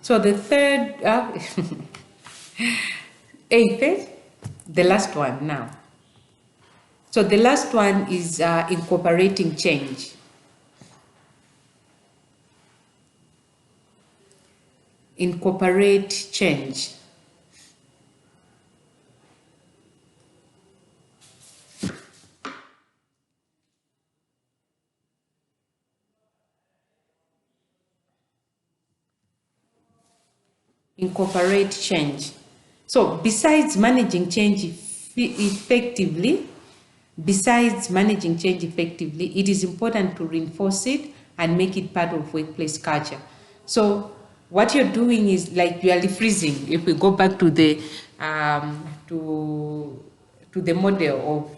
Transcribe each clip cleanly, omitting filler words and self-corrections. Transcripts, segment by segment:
So the third, eighth, the last one now. So the last one is incorporating change. Incorporate change. Incorporate change. So besides managing change effectively, it is important to reinforce it and make it part of workplace culture. So what you're doing is like you are refreezing. If we go back to the model of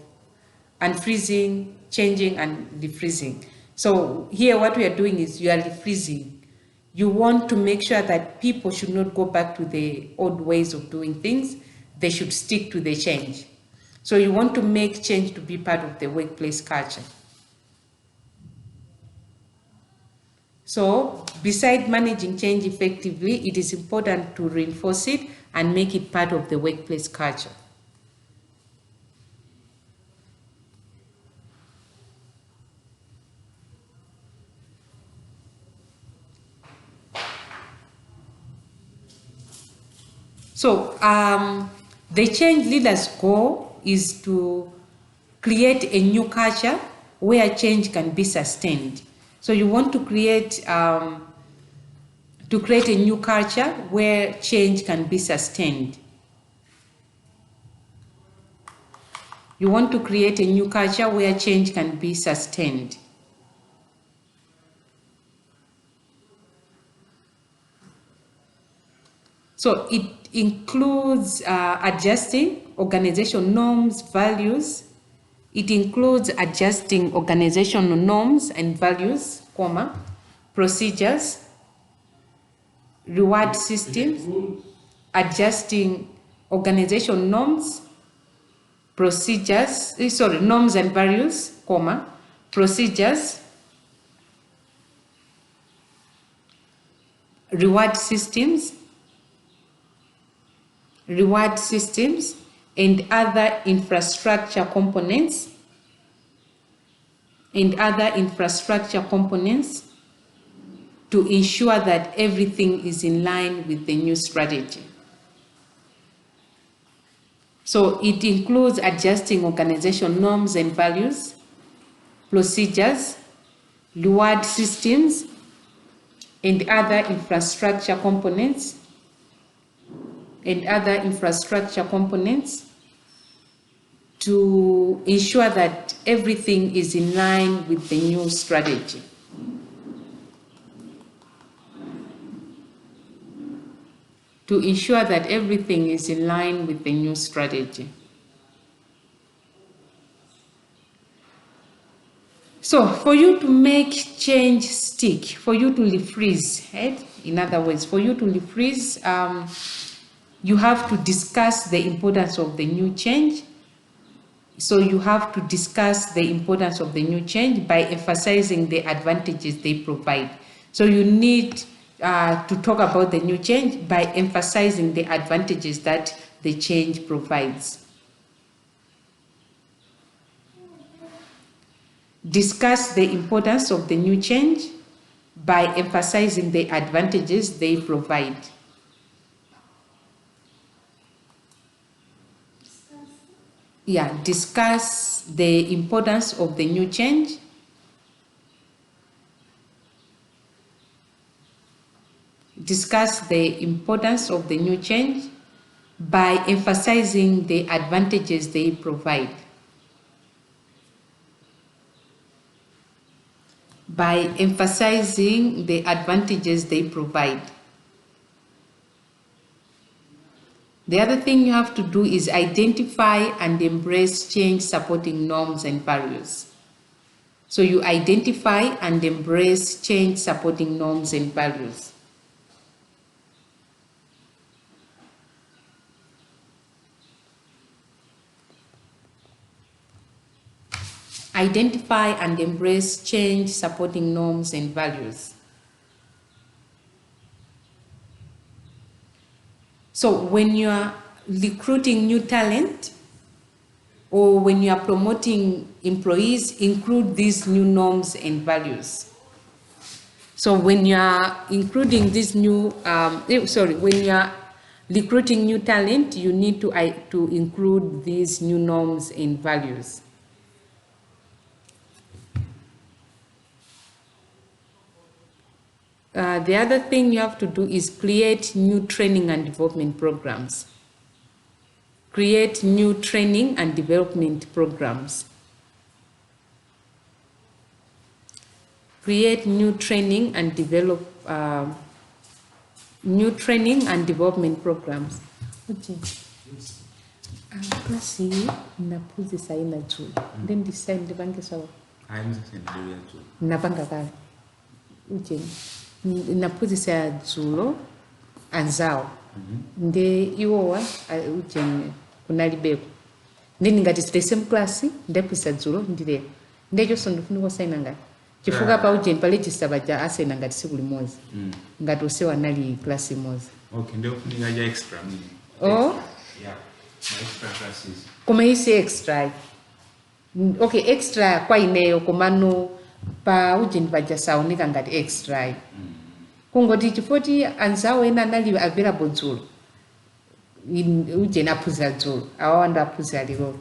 unfreezing, changing, and refreezing. So here what we are doing is you are refreezing. You want to make sure that people should not go back to the old ways of doing things. They should stick to the change. So you want to make change to be part of the workplace culture. So beside managing change effectively, it is important to reinforce it and make it part of the workplace culture. So the change leaders' goal is to create a new culture where change can be sustained. So you want to create a new culture where change can be sustained. You want to create a new culture where change can be sustained. So it includes adjusting organizational norms, values. It includes adjusting organizational norms and values, procedures, reward systems, adjusting organizational norms, procedures, norms and values, procedures, reward systems, and other infrastructure components, to ensure that everything is in line with the new strategy. So it includes adjusting organizational norms and values, procedures, reward systems, and other infrastructure components, to ensure that everything is in line with the new strategy. To ensure that everything is in line with the new strategy. So for you to make change stick, for you to refreeze, right? In other words, for you to refreeze, you have to discuss the importance of the new change. So you have to discuss the importance of the new change by emphasizing the advantages they provide. So you need to talk about the new change by emphasizing the advantages that the change provides. Discuss the importance of the new change by emphasizing the advantages they provide. Discuss the importance of the new change by emphasizing the advantages they provide. The other thing you have to do is identify and embrace change supporting norms and values. So you identify and embrace change supporting norms and values. Identify and embrace change supporting norms and values. So when you are recruiting new talent or when you are promoting employees, include these new norms and values. So when you are including this new, when you are recruiting new talent, you need to include these new norms and values. The other thing you have to do is create new training and development programs. Create new training and development programs. Create new training and development programs. Okay. Klasi naphunzisa ina dzulo. Then decide ndipange sawa. Napanga kale. Uje naphunzisa dzulo anzawo. Nde iwowa uje kunalibeko. Then ngati the same class ndaphunzisa dzulo ndilero. Ndecho ndifuna kusaina ngati. Chifuka pa uje pa register baja asena ngati siku limodzi. Ngati usewa nali class imodzi. Okay, ndio kuninga ya extra mini. Oh? Yeah. Extra classes. Kuma isi extra. Okay, extra kwa ineyo komano pa uje baja saonika ngati extra. Kungoti chifoti anzawo ena nali available dzulo. Uje naphunzira dzulo. Awanda aphunzira lero.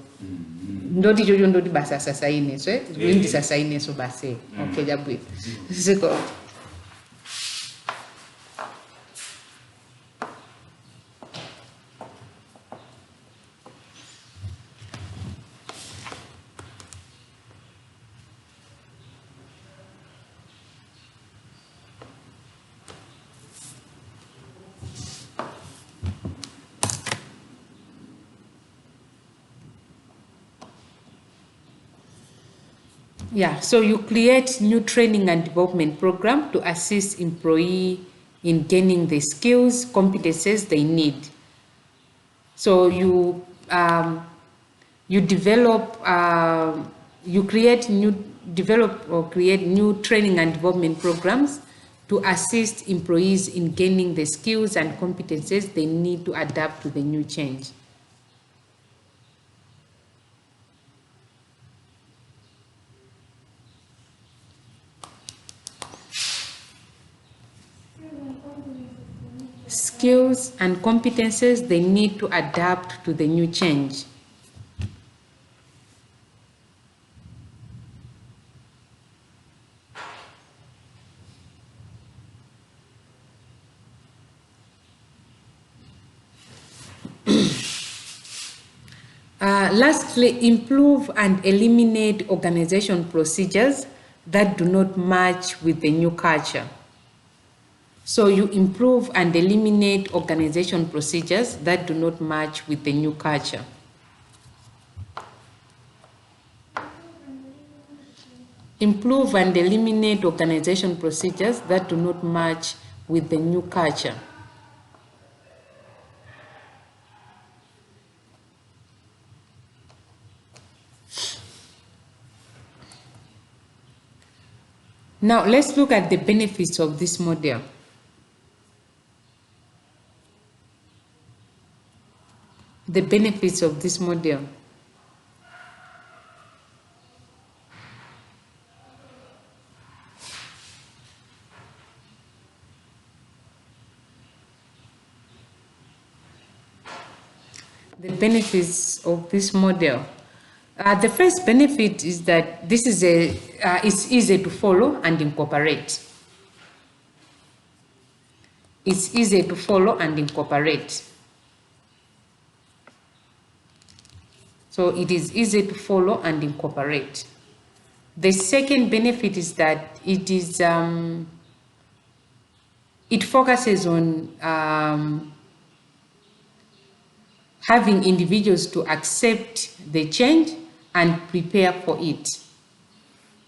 Ndoti chocho ndoti basa sasa ineso ndi sasa ineso base. Okay, jabwe. Ziko. Yeah, so you create new training and development program to assist employee in gaining the skills, competences they need. So you create new training and development programs to assist employees in gaining the skills and competences they need to adapt to the new change. Skills and competences they need to adapt to the new change. Lastly, improve and eliminate organization procedures that do not match with the new culture. So you improve and eliminate organization procedures that do not match with the new culture. Improve and eliminate organization procedures that do not match with the new culture. Now let's look at the benefits of this model. The benefits of this model. The benefits of this model. The first benefit is that this is it's easy to follow and incorporate. It's easy to follow and incorporate. So it is easy to follow and incorporate. The second benefit is that it is it focuses on having individuals to accept the change and prepare for it.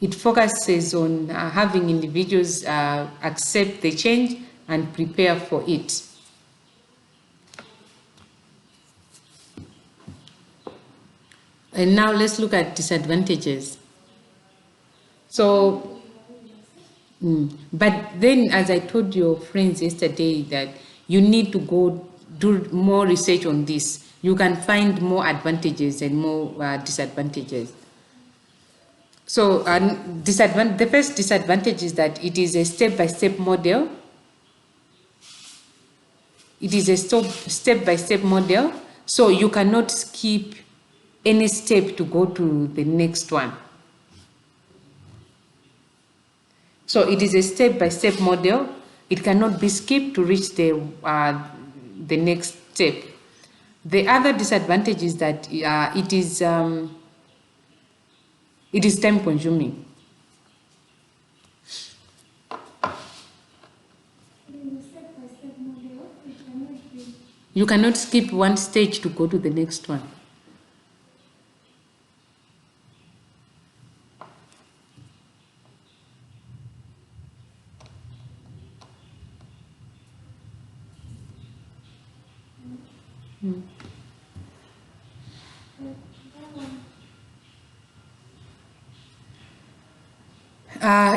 It focuses on having individuals accept the change and prepare for it. And now let's look at disadvantages. So, but then as I told your friends yesterday that you need to go do more research on this, you can find more advantages and more disadvantages. So the first disadvantage is that it is a step-by-step model. It is a step-by-step model, so you cannot skip any step to go to the next one. So it is a step-by-step model. It cannot be skipped to reach the next step. The other disadvantage is that it is time-consuming. You cannot skip one stage to go to the next one.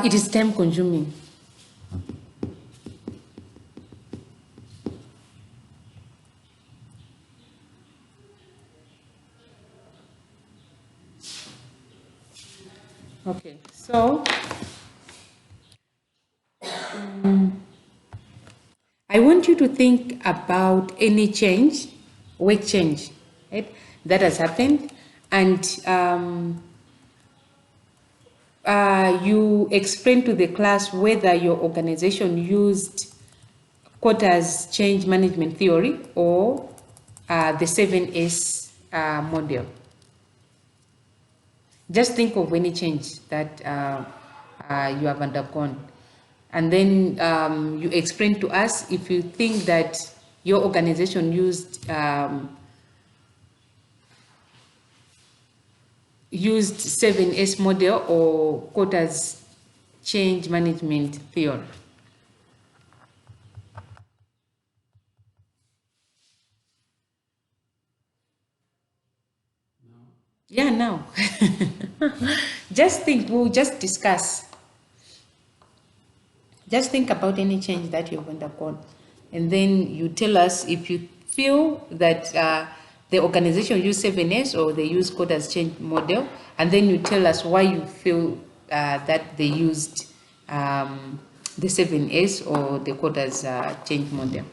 It is time-consuming. Okay, so I want you to think about any change, work change, right, that has happened, and you explain to the class whether your organization used Kotter's change management theory or the 7S model. Just think of any change that you have undergone. And then you explain to us if you think that your organization used 7S model or Kotter's change management theory. Yeah, now. Just think, we'll just discuss. Just think about any change that you've undergone. And then you tell us if you feel that the organization used 7S or they use Kotter's change model. And then you tell us why you feel that they used the 7S or the Kotter's change model.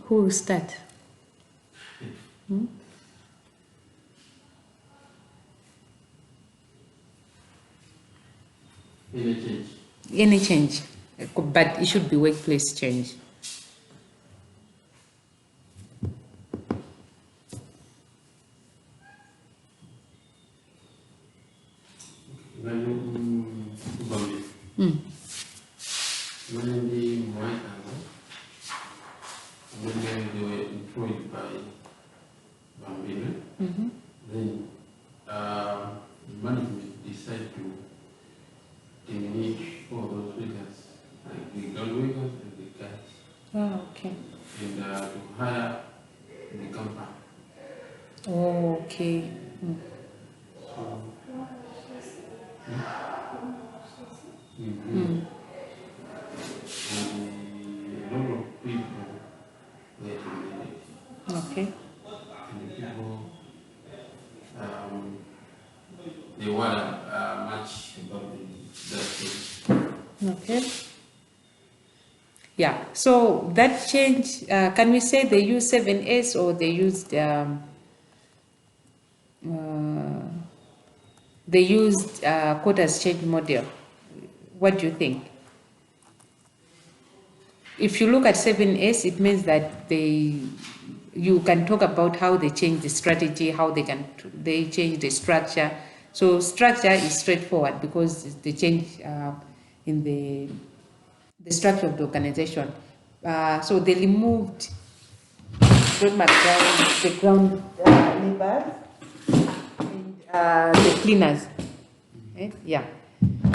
Who will start? Any change? Any change, but it should be workplace change. When they were employed by Bambino, then management decided to terminate all those workers, like the ground workers and the guys, Oh, okay. and to hire the company. Oh, okay. So, a lot of people were terminated. Okay. And the people, they were much about that thing. Okay. Yeah. So that change, can we say they used 7S or they used Kotter's change model? What do you think? If you look at 7S, it means that you can talk about how they change the strategy, how they change the structure. So structure is straightforward because they change in the structure of the organization. So they removed the ground laborers and the cleaners. Yeah.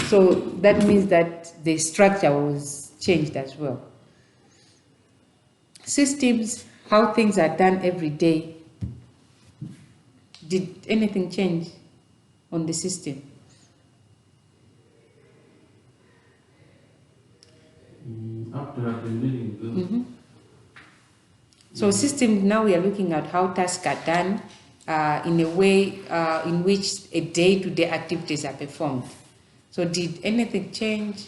So that means that the structure was changed as well. Systems, how things are done every day. Did anything change on the system? After I've been reading those, So system, now we are looking at how tasks are done in a way in which a day-to-day activities are performed. So did anything change?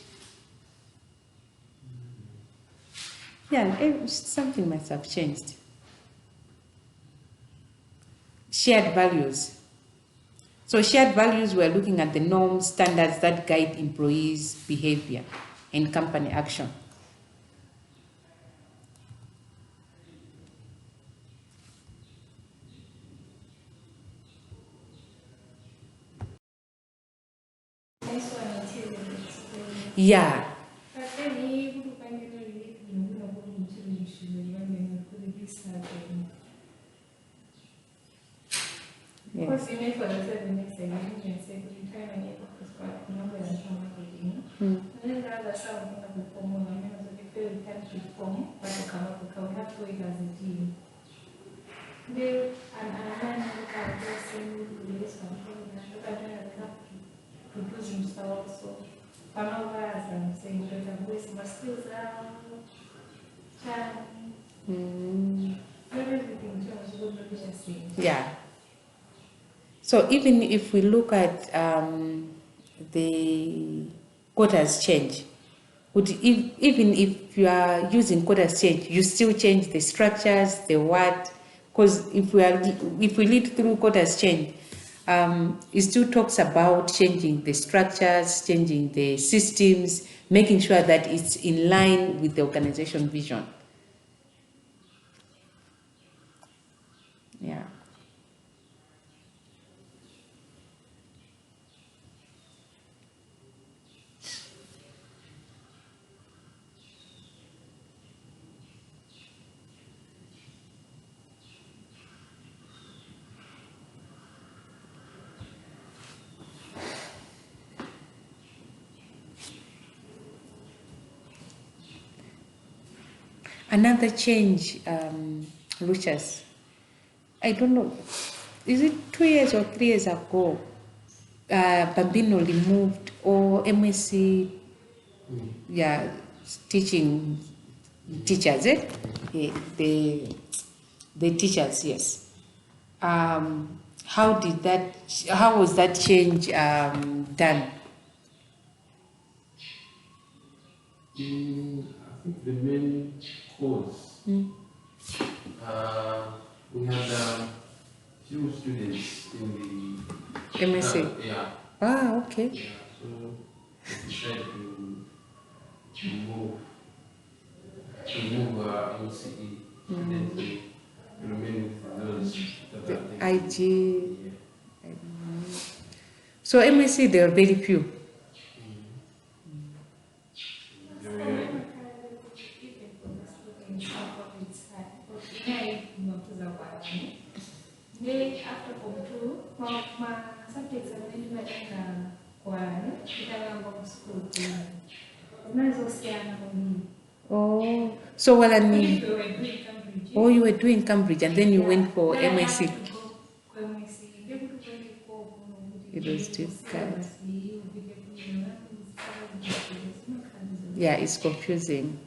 Yeah, something must have changed. Shared values. So shared values, we're looking at the norms, standards that guide employees' behavior and company action. Yeah. Because even for the 7 minutes, I didn't say good time and yet because what number and how much you know. And then the other sound of the form, I mean, the people can reform, but to come up with how we have to work as a team. They and then look at the same release control, and look at the have to produce themselves. So, Panoga, as I'm saying, because I'm wasting my skills out, time, everything, just what the just saying. Yeah. So even if we look at the quotas change, even if you are using quotas change, you still change the structures, the what? Because if we lead through quotas change, it still talks about changing the structures, changing the systems, making sure that it's in line with the organization vision. Yeah. Another change, Lucius, I don't know, is it 2 years or 3 years ago, Bambino removed or MSc, yeah, teaching teachers, the teachers, yes. How was that change done? I think the main cause, we had few students in the MSc? yeah. Okay. Yeah, so we decided to move MCE and then to remain with those that are IG. Yeah. So MSc, there are very few. After form 2, my subjects are really like one, school. Oh, so well, I mean, You were doing Cambridge. oh, you were doing Cambridge and then you went for Then I MSc. had to go for MSc. It was difficult. Yeah, it's confusing.